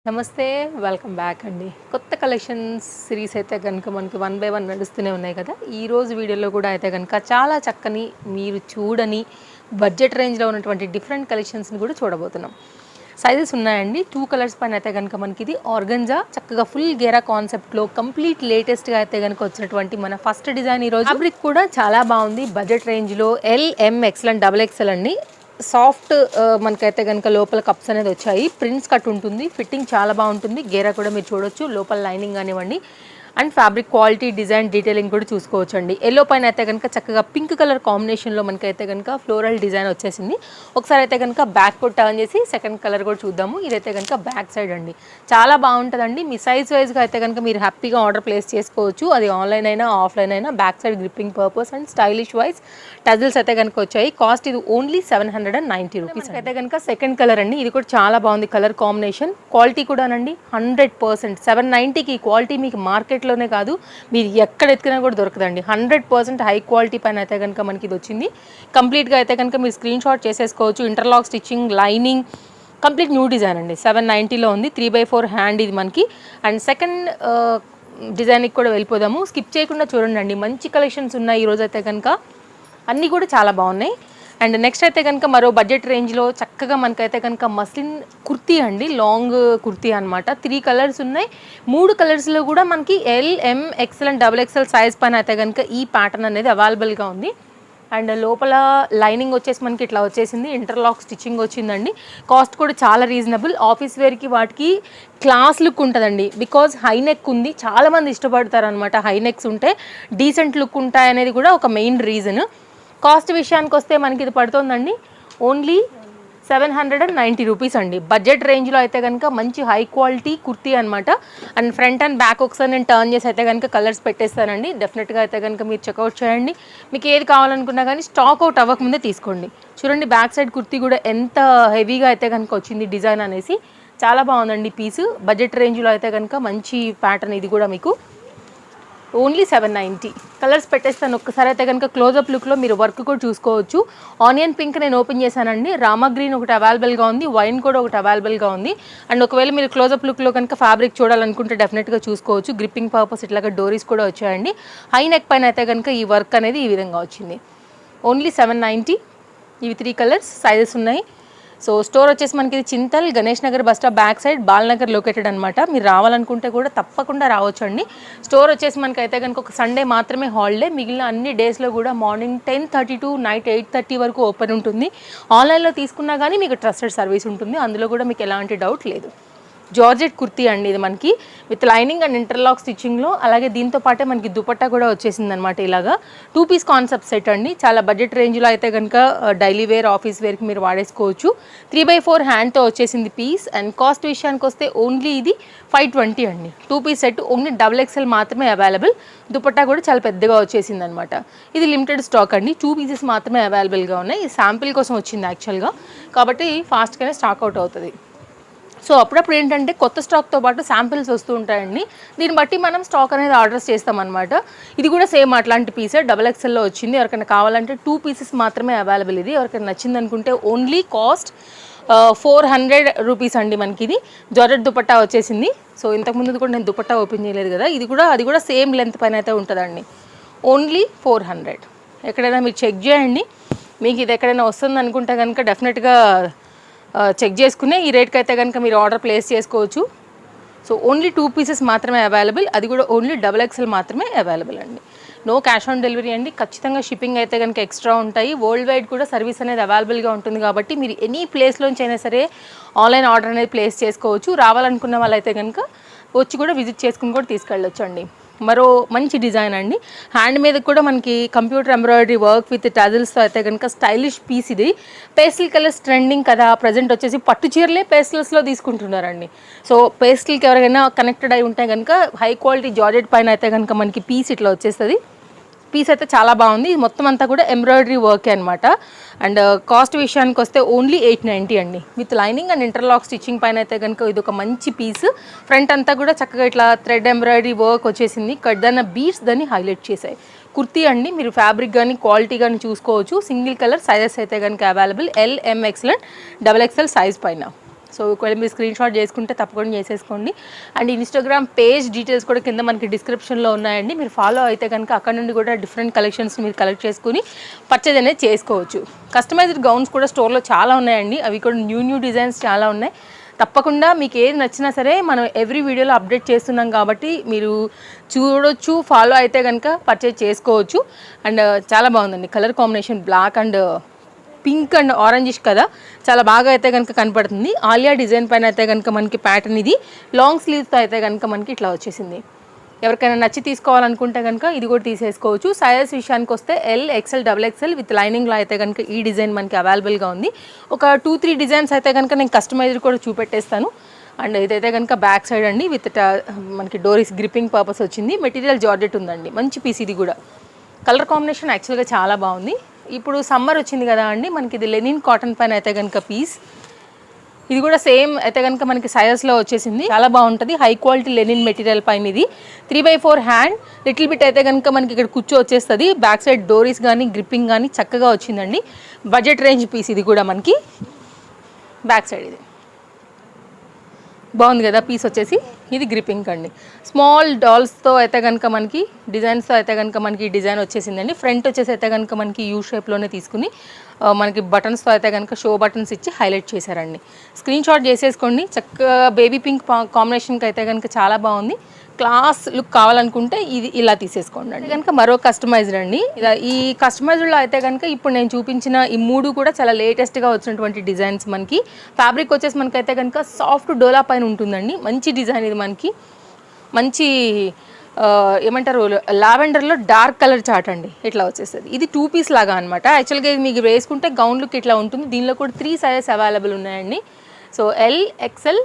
నమస్తే welcome back అండి. కొత్త కలెక్షన్స్ సిరీస్ అయితే కనుక మనకి 1 బై 1 నడుస్తూనే ఉన్నాయి కదా. ఈరోజు వీడియోలో కూడా అయితే కనుక చాలా చక్కని మీరు చూడని బడ్జెట్ రేంజ్లో ఉన్నటువంటి డిఫరెంట్ కలెక్షన్స్ని కూడా చూడబోతున్నాం. సైజెస్ ఉన్నాయండి. 2 కలర్స్ పైన అయితే కనుక మనకి ఇది ఆర్గంజా చక్కగా ఫుల్ గేరా కాన్సెప్ట్లో కంప్లీట్ లేటెస్ట్గా అయితే కనుక వచ్చినటువంటి మన ఫస్ట్ డిజైన్ ఈరోజు. ఫ్యాబ్రిక్ కూడా చాలా బాగుంది. బడ్జెట్ రేంజ్లో LM XL అండ్ XXL అండి. సాఫ్ట్ మనకైతే కనుక లోపల కప్స్ అనేది వచ్చాయి. ప్రింట్స్ కట్ ఉంటుంది. ఫిట్టింగ్ చాలా బాగుంటుంది. గేరా కూడా మీరు చూడొచ్చు. లోపల లైనింగ్ కానివ్వండి and fabric quality design detailing కూడా చూసుకోవచ్చు అండి. ఎల్లో పైన అయితే కనుక చక్కగా పింక్ కలర్ కాంబినేషన్లో మనకైతే కనుక ఫ్లోరల్ డిజైన్ వచ్చేసింది. ఒకసారి అయితే కనుక బ్యాక్ కూడా టర్న్ చేసి సెకండ్ కలర్ కూడా చూద్దాము. ఇదైతే కనుక బ్యాక్ సైడ్ అండి. చాలా బాగుంటుందండి. మీ సైజ్ వైజ్గా అయితే కనుక మీరు హ్యాపీగా ఆర్డర్ ప్లేస్ చేసుకోవచ్చు. అది ఆన్లైన్ అయినా ఆఫ్లైన్ అయినా. Back side gripping purpose and stylish wise tassels అయితే కనుక వచ్చాయి. కాస్ట్ ఇది ఓన్లీ 790 రూపీస్ అయితే కనుక సెకండ్ కలర్ అండి. ఇది కూడా చాలా బాగుంది కలర్ కాంబినేషన్. క్వాలిటీ కూడానండి 100%. 790కి క్వాలిటీ మీకు మార్కెట్లోనే కాదు మీరు ఎక్కడ ఎత్తుకున్నా కూడా దొరకదండి. 100% హై క్వాలిటీ పైన అయితే కనుక మనకి ఇది వచ్చింది. కంప్లీట్గా అయితే కనుక మీరు స్క్రీన్ షాట్ చేసేసుకోవచ్చు. Interlock stitching lining complete new design అండి. 790లో ఉంది. 3/4 హ్యాండ్ ఇది మనకి. అండ్ సెకండ్ డిజైన్కి కూడా వెళ్ళిపోదాము. స్కిప్ చేయకుండా చూడండి. మంచి కలెక్షన్స్ ఉన్నాయి ఈరోజు అయితే కనుక. అన్నీ కూడా చాలా బాగున్నాయి. అండ్ నెక్స్ట్ అయితే కనుక మరో బడ్జెట్ రేంజ్లో చక్కగా మనకైతే కనుక మస్లిన్ కుర్తీ అండి. లాంగ్ కుర్తీ అనమాట. 3 కలర్స్ ఉన్నాయి. 3 కలర్స్లో కూడా మనకి LM XL and XXL size పైన అయితే కనుక ఈ ప్యాటర్న్ అనేది అవైలబుల్గా ఉంది. అండ్ లోపల లైనింగ్ వచ్చేసి మనకి ఇట్లా వచ్చేసింది. ఇంటర్లాక్ స్టిచ్చింగ్ వచ్చిందండి. కాస్ట్ కూడా చాలా రీజనబుల్. ఆఫీస్ వేర్కి వాటికి క్లాస్ లుక్ ఉంటుందండి. బికాజ్ హై నెక్ ఉంది. చాలామంది ఇష్టపడతారు అనమాట. హై నెక్స్ ఉంటే డీసెంట్ లుక్ ఉంటాయి అనేది కూడా ఒక మెయిన్ రీజన్. కాస్ట్ విషయానికి వస్తే మనకి ఇది పడుతుందండి ఓన్లీ 790 రూపీస్ అండి. బడ్జెట్ రేంజ్లో అయితే కనుక మంచి హై క్వాలిటీ కుర్తీ అనమాట. అండ్ ఫ్రంట్ అండ్ బ్యాక్ ఒకసారి నేను టర్న్ చేసి అయితే కనుక కలర్స్ పెట్టేస్తానండి. డెఫినెట్గా అయితే కనుక మీరు చెక్అవుట్ చేయండి. మీకు ఏది కావాలనుకున్నా కానీ స్టాక్ అవుట్ అవ్వకముందే తీసుకోండి. చూడండి బ్యాక్ సైడ్ కుర్తీ కూడా ఎంత హెవీగా అయితే కనుక వచ్చింది డిజైన్ అనేసి. చాలా బాగుందండి పీసు. బడ్జెట్ రేంజ్లో అయితే కనుక మంచి ప్యాటర్న్ ఇది కూడా మీకు ఓన్లీ 790. కలర్స్ పెట్టేస్తాను. ఒక్కసారి అయితే కనుక క్లోజప్ లుక్లో మీరు వర్క్ కూడా చూసుకోవచ్చు. ఆనియన్ పింక్ నేను ఓపెన్ చేశానండి. రామా గ్రీన్ ఒకటి అవైలబుల్గా ఉంది. వైన్ కూడా ఒకటి అవైలబుల్గా ఉంది. అండ్ ఒకవేళ మీరు క్లోజప్ లుక్లో కనుక ఫ్యాబ్రిక్ చూడాలనుకుంటే డెఫినెట్గా చూసుకోవచ్చు. గ్రిప్పింగ్ పర్పస్ ఇట్లాగా డోరీస్ కూడా వచ్చాయండి. హై నెక్ పైన అయితే కనుక ఈ వర్క్ అనేది ఈ విధంగా వచ్చింది. ఓన్లీ 790. ఇవి 3 కలర్స్ సైజెస్ ఉన్నాయి. సో స్టోర్ వచ్చేసి మనకి ఇది Chintal Ganesh Nagar bus stop back side Balanagar located అనమాట. మీరు రావాలనుకుంటే కూడా తప్పకుండా రావచ్చండి. స్టోర్ వచ్చేసి మనకి అయితే కనుక ఒక సండే మాత్రమే హాలిడే. మిగిలిన అన్ని డేస్లో కూడా మార్నింగ్ 10:30 టు నైట్ 8:30 వరకు ఓపెన్ ఉంటుంది. ఆన్లైన్లో తీసుకున్నా కానీ మీకు ట్రస్టెడ్ సర్వీస్ ఉంటుంది. అందులో కూడా మీకు ఎలాంటి డౌట్ లేదు. జార్జెట్ కుర్తీ అండి ఇది మనకి విత్ లైనింగ్ అండ్ ఇంటర్లాక్ స్టిచ్చింగ్లో. అలాగే దీంతో పాటే మనకి దుపట్టా కూడా వచ్చేసింది అనమాట. ఇలాగా 2 పీస్ కాన్సెప్ట్ సెట్ అండి. చాలా బడ్జెట్ రేంజ్లో అయితే కనుక డైలీ వేర్ ఆఫీస్ వేర్కి మీరు వాడేసుకోవచ్చు. 3/4 హ్యాండ్తో వచ్చేసింది పీస్. అండ్ కాస్ట్ విషయానికి వస్తే ఓన్లీ ఇది 520 అండి. 2 పీస్ సెట్ ఓన్లీ XXL మాత్రమే అవైలబుల్. దుపట్టా కూడా చాలా పెద్దగా వచ్చేసింది అనమాట. ఇది లిమిటెడ్ స్టాక్ అండి. 2 పీసెస్ మాత్రమే అవైలబుల్గా ఉన్నాయి. ఈ శాంపిల్ కోసం వచ్చింది యాక్చువల్గా. కాబట్టి ఫాస్ట్గానే స్టాక్ అవుట్ అవుతుంది. సో అప్పుడప్పుడు ఏంటంటే కొత్త స్టాక్తో పాటు శాంపిల్స్ వస్తూ ఉంటాయండి. దీన్ని బట్టి మనం స్టాక్ అనేది ఆర్డర్స్ చేస్తామన్నమాట. ఇది కూడా సేమ్ అట్లాంటి పీసే XXLలో వచ్చింది. ఎవరికైనా కావాలంటే 2 పీసెస్ మాత్రమే అవైలబుల్. ఇది ఎవరికైనా నచ్చింది అనుకుంటే ఓన్లీ కాస్ట్ 400 రూపీస్ అండి. మనకి ఇది జార్జెట్ దుపట్టా వచ్చేసింది. సో ఇంతకుముందు కూడా నేను దుపట్టా ఓపెన్ చేయలేదు కదా. అది కూడా సేమ్ లెంత్ పైన అయితే ఉంటుందండి. ఓన్లీ 400. ఎక్కడైనా మీరు చెక్ చేయండి. మీకు ఇది ఎక్కడైనా వస్తుంది అనుకుంటే కనుక డెఫినెట్గా చెక్ చేసుకునే ఈ రేట్కి అయితే కనుక మీరు ఆర్డర్ ప్లేస్ చేసుకోవచ్చు. సో ఓన్లీ 2 పీసెస్ మాత్రమే అవైలబుల్. అది కూడా ఓన్లీ XXL మాత్రమే అవైలబుల్ అండి. నో క్యాష్ ఆన్ డెలివరీ అండి. ఖచ్చితంగా షిప్పింగ్ అయితే కనుక ఎక్స్ట్రా ఉంటాయి. వరల్డ్ వైడ్ కూడా సర్వీస్ అనేది అవైలబుల్గా ఉంటుంది. కాబట్టి మీరు ఎనీ ప్లేస్లోంచి అయినా సరే ఆన్లైన్ ఆర్డర్ అనేది ప్లేస్ చేసుకోవచ్చు. రావాలనుకున్న వాళ్ళైతే కనుక వచ్చి కూడా విజిట్ చేసుకుని కూడా తీసుకెళ్ళొచ్చు అండి. మరో మంచి డిజైన్ అండి. హ్యాండ్ మీద కూడా మనకి కంప్యూటర్ ఎంబ్రాయిడరీ వర్క్ విత్ టజిల్స్తో అయితే కనుక స్టైలిష్ పీస్ ఇది. పేస్టల్ కలర్స్ ట్రెండింగ్ కదా. ప్రజెంట్ వచ్చేసి పట్టు చీరలే పేస్టల్స్లో తీసుకుంటున్నారండి. సో పేస్టల్కి ఎవరికైనా కనెక్టెడ్ అయి ఉంటే కనుక హై క్వాలిటీ జార్జెట్ పైన అయితే కనుక మనకి పీస్ ఇట్లా వచ్చేస్తుంది. పీస్ అయితే చాలా బాగుంది. మొత్తం అంతా కూడా ఎంబ్రాయిడరీ వర్కే అనమాట. అండ్ కాస్ట్ విషయానికి వస్తే ఓన్లీ 890 అండి. With lining and interlock stitching పైన అయితే కనుక ఇది ఒక మంచి పీస్. ఫ్రంట్ అంతా కూడా చక్కగా ఇట్లా థ్రెడ్ ఎంబ్రాయిడరీ వర్క్ వచ్చేసింది. కడ్దాన బీడ్స్ దాన్ని హైలైట్ చేశాయి. కుర్తీ అండి. మీరు ఫ్యాబ్రిక్ కానీ క్వాలిటీ కానీ చూసుకోవచ్చు. సింగిల్ కలర్ సైజెస్ అయితే కనుక available. LM XL and XXL size పైన. సో ఒకవేళ మీరు స్క్రీన్ షాట్ చేసుకుంటే తప్పకుండా చేసేసుకోండి. అండ్ ఇన్స్టాగ్రామ్ పేజ్ డీటెయిల్స్ కూడా కింద మనకి డిస్క్రిప్షన్లో ఉన్నాయండి. మీరు ఫాలో అయితే కనుక అక్కడ నుండి కూడా డిఫరెంట్ కలెక్షన్స్ మీరు కలెక్ట్ చేసుకుని పర్చేజ్ అనేది చేసుకోవచ్చు. కస్టమైజ్డ్ గౌన్స్ కూడా స్టోర్లో చాలా ఉన్నాయండి. అవి కూడా న్యూ డిజైన్స్ చాలా ఉన్నాయి. తప్పకుండా మీకు ఏది నచ్చినా సరే మనం ఎవ్రీ వీడియోలో అప్డేట్ చేస్తున్నాం కాబట్టి మీరు చూడొచ్చు, ఫాలో అయితే కనుక పర్చేజ్ చేసుకోవచ్చు. అండ్ చాలా బాగుందండి colour combination, black and pink and orangish కదా, చాలా బాగా అయితే కనుక కనపడుతుంది. ఆలియా డిజైన్ పైన అయితే కనుక మనకి ప్యాటర్న్ ఇది లాంగ్ స్లీవ్స్తో అయితే కనుక మనకి ఇట్లా వచ్చేసింది. ఎవరికైనా నచ్చి తీసుకోవాలనుకుంటే కనుక ఇది కూడా తీసేసుకోవచ్చు. సైజెస్ విషయానికి వస్తే ఎల్, ఎక్సెల్, XXL విత్ లైనింగ్లో అయితే కనుక ఈ డిజైన్ మనకి అవైలబుల్గా ఉంది. ఒక 2-3 డిజైన్స్ అయితే కనుక నేను కస్టమైజ్డ్ కూడా చూపెట్టేస్తాను. అండ్ ఇదైతే కనుక బ్యాక్ సైడ్ అండి విత్ మనకి డోరీస్ గ్రిప్పింగ్ పర్పస్ వచ్చింది. మెటీరియల్ జార్జెట్ ఉందండి, మంచి పీస్ ఇది కూడా. కలర్ కాంబినేషన్ యాక్చువల్గా చాలా బాగుంది. ఇప్పుడు సమ్మర్ వచ్చింది కదా అండి, మనకి ఇది లెనిన్ కాటన్ పైన అయితే కనుక పీస్, ఇది కూడా సేమ్ అయితే కనుక మనకి సైజెస్లో వచ్చేసింది. చాలా బాగుంటుంది, హై క్వాలిటీ లెనిన్ మెటీరియల్ పైన ఇది 3/4 హ్యాండ్, లిటిల్ బిట్ అయితే కనుక మనకి ఇక్కడ కూర్చో వచ్చేస్తుంది. బ్యాక్ సైడ్ డోరీస్ కానీ గ్రిప్పింగ్ కానీ చక్కగా వచ్చిందండి. బడ్జెట్ రేంజ్ పీస్ ఇది కూడా మనకి. బ్యాక్ సైడ్ ఇది బాగుంది కదా పీస్ వచ్చేసి. ఇది గ్రిప్పింగ్ అండి. స్మాల్ డాల్స్తో అయితే కనుక మనకి డిజైన్స్తో అయితే కనుక మనకి డిజైన్ వచ్చేసిందండి. ఫ్రంట్ వచ్చేసి అయితే కనుక మనకి యూ షేప్లోనే తీసుకుని మనకి బటన్స్తో అయితే కనుక షో బటన్స్ ఇచ్చి హైలైట్ చేశారండి. స్క్రీన్ షాట్ చేసేసుకోండి. చక్కగా బేబీ పింక్ కాంబినేషన్కి అయితే కనుక చాలా బాగుంది. క్లాస్ లుక్ కావాలనుకుంటే ఇది ఇలా తీసేసుకోండి అండి. కనుక మరో కస్టమైజ్డ్ అండి. ఈ కస్టమైజ్డ్లో అయితే కనుక ఇప్పుడు నేను చూపించిన ఈ 3 కూడా చాలా లేటెస్ట్గా వచ్చినటువంటి డిజైన్స్. మనకి ఫ్యాబ్రిక్ వచ్చేసి మనకైతే కనుక సాఫ్ట్ డోలా పైన ఉంటుందండి. మంచి డిజైన్ ఇది మనకి. మంచి ఏమంటారు లావెండర్లో డార్క్ కలర్ చాట్ అండి, ఇట్లా వచ్చేస్తుంది. ఇది 2 పీస్ లాగా అనమాట. యాక్చువల్గా మీకు వేసుకుంటే గౌన్ లుక్ ఇట్లా ఉంటుంది. దీనిలో కూడా 3 సైజెస్ అవైలబుల్ ఉన్నాయండి. So L, XXL,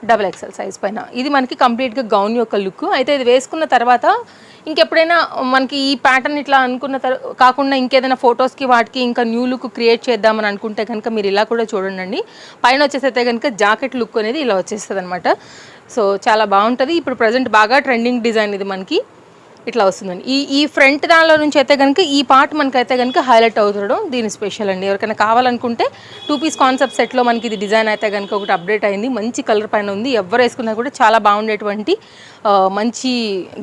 XXL size పైన ఇది మనకి కంప్లీట్గా గౌన్ యొక్క లుక్. అయితే ఇది వేసుకున్న తర్వాత ఇంకెప్పుడైనా మనకి ఈ ప్యాటర్న్ ఇట్లా అనుకున్న కాకుండా ఇంకేదైనా ఫొటోస్కి వాటికి ఇంకా న్యూ లుక్ క్రియేట్ చేద్దామని అనుకుంటే కనుక మీరు ఇలా కూడా చూడండి. పైన వచ్చేసైతే కనుక జాకెట్ లుక్ అనేది ఇలా వచ్చేస్తుంది అనమాట. సో చాలా బాగుంటుంది. ఇప్పుడు ప్రజెంట్ బాగా ట్రెండింగ్ డిజైన్ ఇది మనకి ఇట్లా వస్తుందండి. ఈ ఫ్రంట్ దానిలో నుంచి అయితే కనుక ఈ పార్ట్ మనకైతే కనుక హైలైట్ అవుతుండడం దీని స్పెషల్ అండి. ఎవరికైనా కావాలనుకుంటే 2 పీస్ కాన్సెప్ట్ సెట్లో మనకి ఇది డిజైన్ అయితే కనుక ఒకటి అప్డేట్ అయింది. మంచి కలర్ పైన ఉంది. ఎవరు వేసుకున్నా కూడా చాలా బాగుండేటువంటి మంచి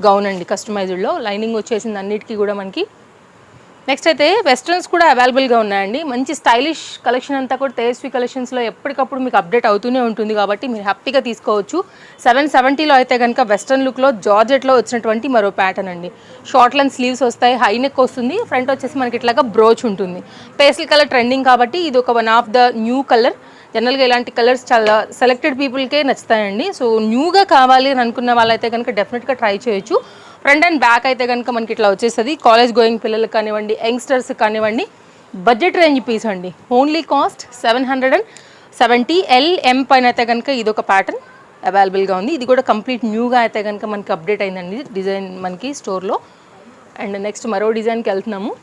గౌన్ అండి. కస్టమైజ్డ్లో లైనింగ్ వచ్చేసింది అన్నిటికీ కూడా మనకి. నెక్స్ట్ అయితే వెస్ట్రన్స్ కూడా అవైలబుల్గా ఉన్నాయండి. మంచి స్టైలిష్ కలెక్షన్ అంతా కూడా తేజస్వి కలెక్షన్స్లో ఎప్పటికప్పుడు మీకు అప్డేట్ అవుతూనే ఉంటుంది కాబట్టి మీరు హ్యాపీగా తీసుకోవచ్చు. 770లో అయితే కనుక వెస్ట్రన్ లుక్లో జార్జెట్లో వచ్చినటువంటి మరో ప్యాటర్న్ అండి. షార్ట్ లెంత్ స్లీవ్స్ వస్తాయి, హై నెక్ వస్తుంది, ఫ్రంట్ వచ్చేసి మనకి ఇట్లాగా బ్రోచ్ ఉంటుంది. పేస్టల్ కలర్ ట్రెండింగ్ కాబట్టి ఇది ఒక one of the new colour. జనరల్గా ఇలాంటి కలర్స్ చాలా సెలెక్టెడ్ పీపుల్కే నచ్చుతాయండి. సో న్యూగా కావాలి అని అనుకున్న వాళ్ళైతే కనుక డెఫినెట్గా ట్రై చేయొచ్చు. ఫ్రంట్ అండ్ బ్యాక్ అయితే కనుక మనకి ఇట్లా వచ్చేస్తుంది. కాలేజ్ గోయింగ్ పిల్లలకు కానివ్వండి, యంగ్స్టర్స్ కానివ్వండి, బడ్జెట్ రేంజ్ పీస్ అండి. Only cost 770. LM పైన అయితే కనుక ఇది ఒక ప్యాటర్న్ అవైలబుల్గా ఉంది. ఇది కూడా కంప్లీట్ న్యూగా అయితే కనుక మనకి అప్డేట్ అయిందండి డిజైన్ మనకి స్టోర్లో. అండ్ నెక్స్ట్ మరో డిజైన్కి వెళ్తున్నాము.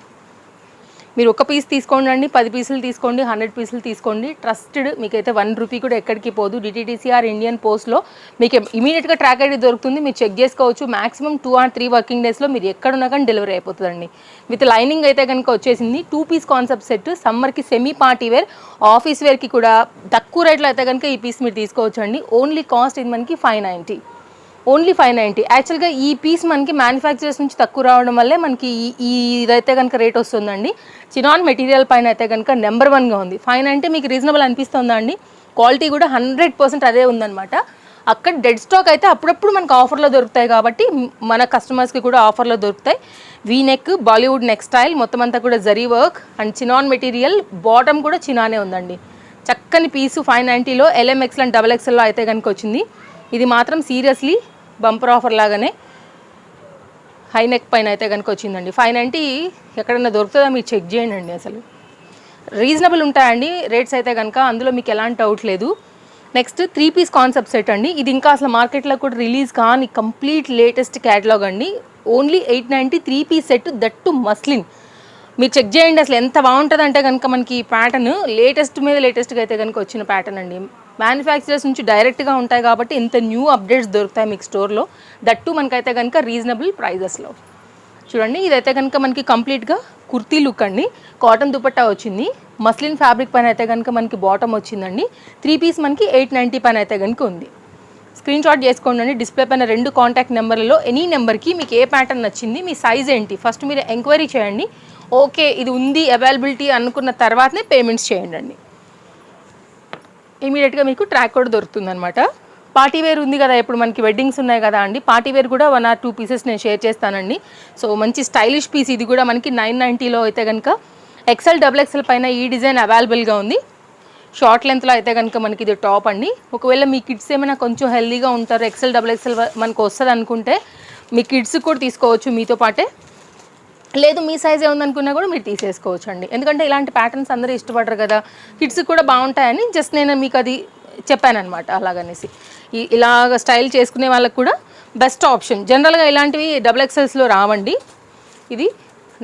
మీరు ఒక పీస్ తీసుకోండి, 10 పీసులు తీసుకోండి, 100 పీసులు తీసుకోండి. ట్రస్టెడ్, మీకైతే 1 రూపీ కూడా ఎక్కడికి పోదు. DTDCR ఇండియన్ పోస్ట్లో మీకు ఇమీడియట్గా ట్రాక్ ఐడి దొరుకుతుంది. మీరు చెక్ చేసుకోవచ్చు. మాక్సిమం 2 or 3 వర్కింగ్ డేస్లో మీరు ఎక్కడున్నా కానీ డెలివరీ అయిపోతుందండి. విత్ లైనింగ్ అయితే కనుక వచ్చేసింది. 2 పీస్ కాన్సెప్ట్ సెట్. సమ్మర్కి సెమీ పార్టీ వేర్, ఆఫీస్ వేర్కి కూడా తక్కువ రేట్లో అయితే కనుక ఈ పీస్ మీరు తీసుకోవచ్చు అండి. ఓన్లీ కాస్ట్ ఇది మనకి 590. ఓన్లీ 590. యాక్చువల్గా ఈ పీస్ మనకి మ్యానుఫ్యాక్చరర్స్ నుంచి తక్కువ రావడం వల్లే మనకి ఇదైతే కనుక రేట్ వస్తుందండి. చినాన్ మెటీరియల్ పైన అయితే కనుక నెంబర్ 1గా ఉంది. 590 మీకు రీజనబుల్ అనిపిస్తుందా అండి? క్వాలిటీ కూడా 100% అదే ఉందన్నమాట. అక్కడ డెడ్ స్టాక్ అయితే అప్పుడప్పుడు మనకు ఆఫర్లో దొరుకుతాయి కాబట్టి మన కస్టమర్స్కి కూడా ఆఫర్లో దొరుకుతాయి. V neck, Bollywood neck style, మొత్తం అంతా కూడా zari work and chinon material, bottom కూడా చినానే ఉందండి. చక్కని పీసు 590లో LM, XL అండ్ XXLలో అయితే కనుక వచ్చింది. ఇది మాత్రం సీరియస్లీ బంపర్ ఆఫర్ లాగానే హై నెక్ పైన అయితే కనుక వచ్చిందండి. 590 ఎక్కడన్నా దొరుకుతుందా మీరు చెక్ చేయండి. అసలు రీజనబుల్ ఉంటాయండి రేట్స్ అయితే కనుక, అందులో మీకు ఎలాంటి డౌట్ లేదు. నెక్స్ట్ 3 పీస్ కాన్సెప్ట్ సెట్ అండి. ఇది ఇంకా అసలు మార్కెట్లో కూడా రిలీజ్ కాని కంప్లీట్ లేటెస్ట్ క్యాటలాగ్ అండి. Only 890 3 piece set, that muslin. మీరు చెక్ చేయండి అసలు ఎంత బాగుంటుంది అంటే కనుక మనకి ఈ ప్యాటర్న్ లేటెస్ట్ మీద లేటెస్ట్గా అయితే కనుక వచ్చిన ప్యాటర్న్ అండి. మ్యానుఫ్యాక్చరర్స్ నుంచి డైరెక్ట్గా ఉంటాయి కాబట్టి ఇంత న్యూ అప్డేట్స్ దొరుకుతాయి మీకు స్టోర్లో, దట్టు మనకైతే కనుక రీజనబుల్ ప్రైజెస్లో. చూడండి ఇదైతే కనుక మనకి కంప్లీట్గా కుర్తీ లుక్ అండి. కాటన్ దుపట్టా వచ్చింది. మస్లిన్ ఫ్యాబ్రిక్ పైన అయితే కనుక మనకి బాటమ్ వచ్చిందండి. 3 పీస్ మనకి 890 పైన అయితే కనుక ఉంది. స్క్రీన్ షాట్ చేసుకోండి. డిస్ప్లే పైన 2 కాంటాక్ట్ నెంబర్లలో ఎనీ నెంబర్కి మీకు ఏ ప్యాటర్న్ నచ్చింది, మీ సైజ్ ఏంటి ఫస్ట్ మీరు ఎంక్వైరీ చేయండి. ఓకే ఇది ఉంది అవైలబిలిటీ అనుకున్న తర్వాతనే పేమెంట్స్ చేయండి. ఇమీడియట్గా మీకు ట్రాక్ కూడా దొరుకుతుంది అనమాట. పార్టీవేర్ ఉంది కదా, ఇప్పుడు మనకి వెడ్డింగ్స్ ఉన్నాయి కదా అండి, పార్టీవేర్ కూడా 1 or 2 పీసెస్ నేను షేర్ చేస్తానండి. సో మంచి స్టైలిష్ పీస్ ఇది కూడా మనకి 990లో అయితే కనుక XL XXL పైన ఈ డిజైన్ అవైలబుల్గా ఉంది. షార్ట్ లెంత్లో అయితే కనుక మనకి ఇది టాప్ అండి. ఒకవేళ మీ కిడ్స్ ఏమైనా కొంచెం హెల్దీగా ఉంటారు, XL XXL మనకు వస్తుంది అనుకుంటే మీ కిడ్స్ కూడా తీసుకోవచ్చు మీతో పాటే. లేదు మీ సైజ్ ఏముందనుకున్నా కూడా మీరు తీసేసుకోవచ్చు అండి. ఎందుకంటే ఇలాంటి ప్యాటర్న్స్ అందరూ ఇష్టపడరు కదా, కిడ్స్కి కూడా బాగుంటాయని జస్ట్ నేను మీకు అది చెప్పానమాట. అలాగనేసి ఇలాగ స్టైల్ చేసుకునే వాళ్ళకి కూడా బెస్ట్ ఆప్షన్. జనరల్గా ఇలాంటివి XXLస్లో రావండి. ఇది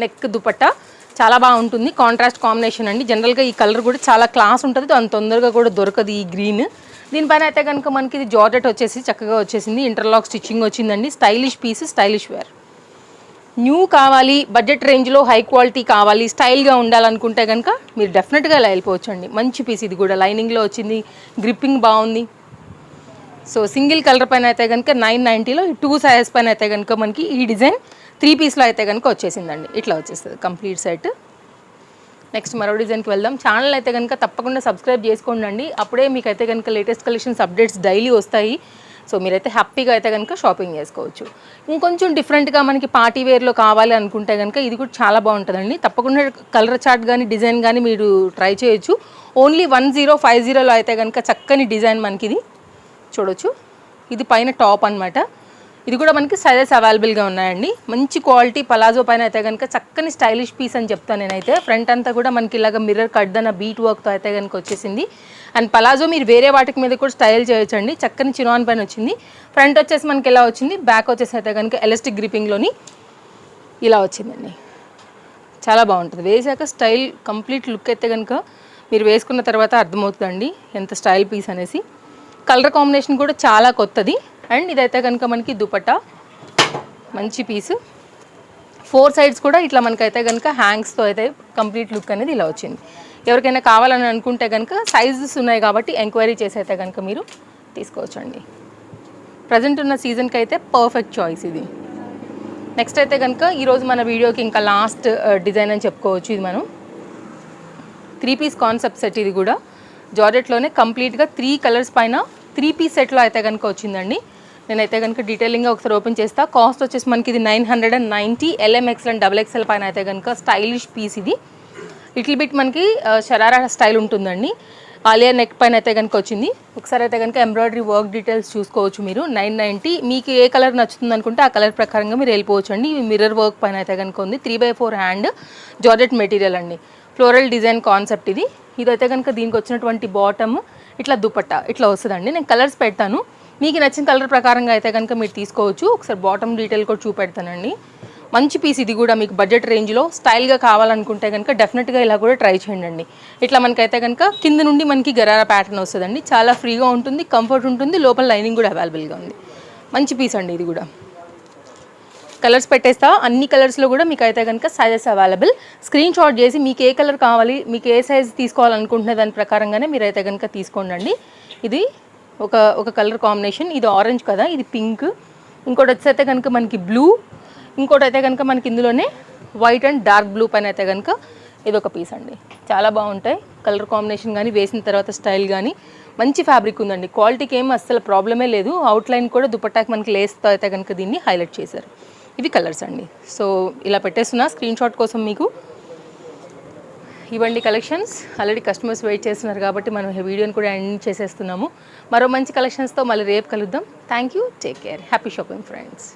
నెక్ దుపట్టా చాలా బాగుంటుంది, కాంట్రాస్ట్ కాంబినేషన్ అండి. జనరల్గా ఈ కలర్ కూడా చాలా క్లాస్ ఉంటుంది, అంత తొందరగా కూడా దొరకదు ఈ గ్రీన్. దీనిపైన అయితే కనుక మనకి ఇది జార్జెట్ వచ్చేసి చక్కగా వచ్చేసింది, ఇంటర్లాక్ స్టిచ్చింగ్ వచ్చిందండి. Stylish piece, stylish wear. New కావాలి, బడ్జెట్ రేంజ్లో హై క్వాలిటీ కావాలి, స్టైల్గా ఉండాలనుకుంటే కనుక మీరు డెఫినెట్గా ఇలా వెళ్ళిపోవచ్చు అండి. మంచి పీస్ ఇది కూడా, లైనింగ్లో వచ్చింది, గ్రిప్పింగ్ బాగుంది. సో సింగిల్ కలర్ పైన అయితే కనుక 990లో 2 సైజెస్ పైన అయితే కనుక మనకి ఈ డిజైన్ 3 పీస్లో అయితే కనుక వచ్చేసిందండి. ఇట్లా వచ్చేస్తుంది కంప్లీట్ సెట్. నెక్స్ట్ మరో డిజైన్కి వెళ్దాం. ఛానల్ అయితే కనుక తప్పకుండా సబ్స్క్రైబ్ చేసుకోండి, అప్పుడే మీకు అయితే కనుక లేటెస్ట్ కలెక్షన్స్ అప్డేట్స్ డైలీ వస్తాయి. సో మీరైతే హ్యాపీగా అయితే కనుక షాపింగ్ చేసుకోవచ్చు. ఇంకొంచెం డిఫరెంట్గా మనకి పార్టీ వేర్లో కావాలి అనుకుంటే కనుక ఇది కూడా చాలా బాగుంటుందండి. తప్పకుండా కలర్ చార్ట్ కానీ డిజైన్ కానీ మీరు ట్రై చేయొచ్చు. ఓన్లీ 1050లో అయితే కనుక చక్కని డిజైన్ మనకి ఇది చూడొచ్చు. ఇది పైన టాప్ అనమాట. ఇది కూడా మనకి సైజెస్ అవైలబుల్గా ఉన్నాయండి. మంచి క్వాలిటీ పలాజో పైన అయితే కనుక చక్కని స్టైలిష్ పీస్ అని చెప్తాను నేనైతే. ఫ్రంట్ అంతా కూడా మనకి ఇలాగ మిర్రర్ కడ్దన బీట్ వర్క్తో అయితే కనుక వచ్చేసింది. అండ్ పలాజో మీరు వేరే వాటికి మీద కూడా స్టైల్ చేయొచ్చండి. చక్కని చినాన్ పైన వచ్చింది. ఫ్రంట్ వచ్చేసి మనకి ఎలా వచ్చింది, బ్యాక్ వచ్చేసి అయితే కనుక ఎలాస్టిక్ గ్రిప్పింగ్లోని ఇలా వచ్చిందండి. చాలా బాగుంటుంది. వేసాక స్టైల్ కంప్లీట్ లుక్ అయితే కనుక మీరు వేసుకున్న తర్వాత అర్థమవుతుందండి ఎంత స్టైల్ పీస్ అనేసి. కలర్ కాంబినేషన్ కూడా చాలా కొత్తది. అండ్ ఇదైతే కనుక మనకి దుపట్టా మంచి పీసు. 4 సైడ్స్ కూడా ఇట్లా మనకైతే కనుక హ్యాంగ్స్తో అయితే కంప్లీట్ లుక్ అనేది ఇలా వచ్చింది. ఎవరికైనా కావాలని అనుకుంటే కనుక సైజెస్ ఉన్నాయి కాబట్టి ఎంక్వైరీ చేసి అయితే కనుక మీరు తీసుకోవచ్చు అండి. ప్రజెంట్ ఉన్న సీజన్కి అయితే పర్ఫెక్ట్ చాయిస్ ఇది. నెక్స్ట్ అయితే కనుక ఈరోజు మన వీడియోకి ఇంకా లాస్ట్ డిజైన్ అని చెప్పుకోవచ్చు. ఇది మనం 3 పీస్ కాన్సెప్ట్ సెట్. ఇది కూడా జార్జెట్లోనే కంప్లీట్గా 3 కలర్స్ పైన 3 పీస్ సెట్లో అయితే కనుక వచ్చిందండి. నేనైతే కనుక డీటెయిలింగ్గా ఒకసారి ఓపెన్ చేస్తా. కాస్ట్ వచ్చేసి మనకి ఇది 990. LMXL అండ్ XXL పైన అయితే కనుక స్టైలిష్ పీస్ ఇది. లిటిల్ బిట్ మనకి షరారా స్టైల్ ఉంటుందండి. ఆలియా నెక్ పైన అయితే కనుక వచ్చింది. ఒకసారి అయితే కనుక ఎంబ్రాయిడరీ వర్క్ డీటెయిల్స్ చూసుకోవచ్చు మీరు. 990. మీకు ఏ కలర్ నచ్చుతుంది అనుకుంటే ఆ కలర్ ప్రకారంగా మీరు వెళ్ళిపోవచ్చు అండి. మిర్రర్ వర్క్ పైన అయితే కనుక ఉంది. 3/4 హ్యాండ్ జార్జెట్ మెటీరియల్ అండి. ఫ్లోరల్ డిజైన్ కాన్సెప్ట్ ఇది. ఇదైతే కనుక దీనికి వచ్చినటువంటి బాటమ్ ఇట్లా దుపట్టా ఇట్లా వస్తుందండి. నేను కలర్స్ పెడతాను, మీకు నచ్చిన కలర్ ప్రకారంగా అయితే కనుక మీరు తీసుకోవచ్చు. ఒకసారి బాటమ్ డీటెయిల్ కూడా చూపెడతానండి. మంచి పీస్ ఇది కూడా. మీకు బడ్జెట్ రేంజ్లో స్టైల్గా కావాలనుకుంటే కనుక డెఫినెట్గా ఇలా కూడా ట్రై చేయండి. ఇట్లా మనకైతే కనుక కింద నుండి మనకి గరారా ప్యాటర్న్ వస్తుందండి. చాలా ఫ్రీగా ఉంటుంది, కంఫర్ట్ ఉంటుంది, లోపల లైనింగ్ కూడా అవైలబుల్గా ఉంది. మంచి పీస్ అండి ఇది కూడా. కలర్స్ పెట్టేస్తా. అన్ని కలర్స్లో కూడా మీకు అయితే కనుక సైజెస్ అవైలబుల్. స్క్రీన్ షాట్ చేసి మీకు ఏ కలర్ కావాలి, మీకు ఏ సైజ్ తీసుకోవాలనుకుంటున్న దాని ప్రకారంగానే మీరైతే కనుక తీసుకోండి. ఇది ఒక కలర్ కాంబినేషన్. ఇది ఆరెంజ్ కదా, ఇది పింక్. ఇంకోటి వచ్చేస్తే కనుక మనకి బ్లూ. ఇంకోటి అయితే కనుక మనకి ఇందులోనే వైట్ అండ్ డార్క్ బ్లూ పైన అయితే కనుక ఇది ఒక పీస్ అండి. చాలా బాగుంటాయి కలర్ కాంబినేషన్ కానీ, వేసిన తర్వాత స్టైల్ కానీ. మంచి ఫ్యాబ్రిక్ ఉందండి. క్వాలిటీకి ఏం అస్సలు ప్రాబ్లమే లేదు. అవుట్లైన్ కూడా దుపట్టాకి మనకి లేస్తో అయితే కనుక దీన్ని హైలైట్ చేశారు. ఇవి కలర్స్ అండి. సో ఇలా పెట్టేస్తున్నా స్క్రీన్ షాట్ కోసం మీకు. ఇవ్వండి కలెక్షన్స్. ఆల్రెడీ కస్టమర్స్ వెయిట్ చేస్తున్నారు కాబట్టి మనం వీడియోని కూడా ఎండ్ చేసేస్తున్నాము. మరో మంచి కలెక్షన్స్తో మళ్ళీ రేపు కలుద్దాం. Thank you. Take care. Happy shopping friends.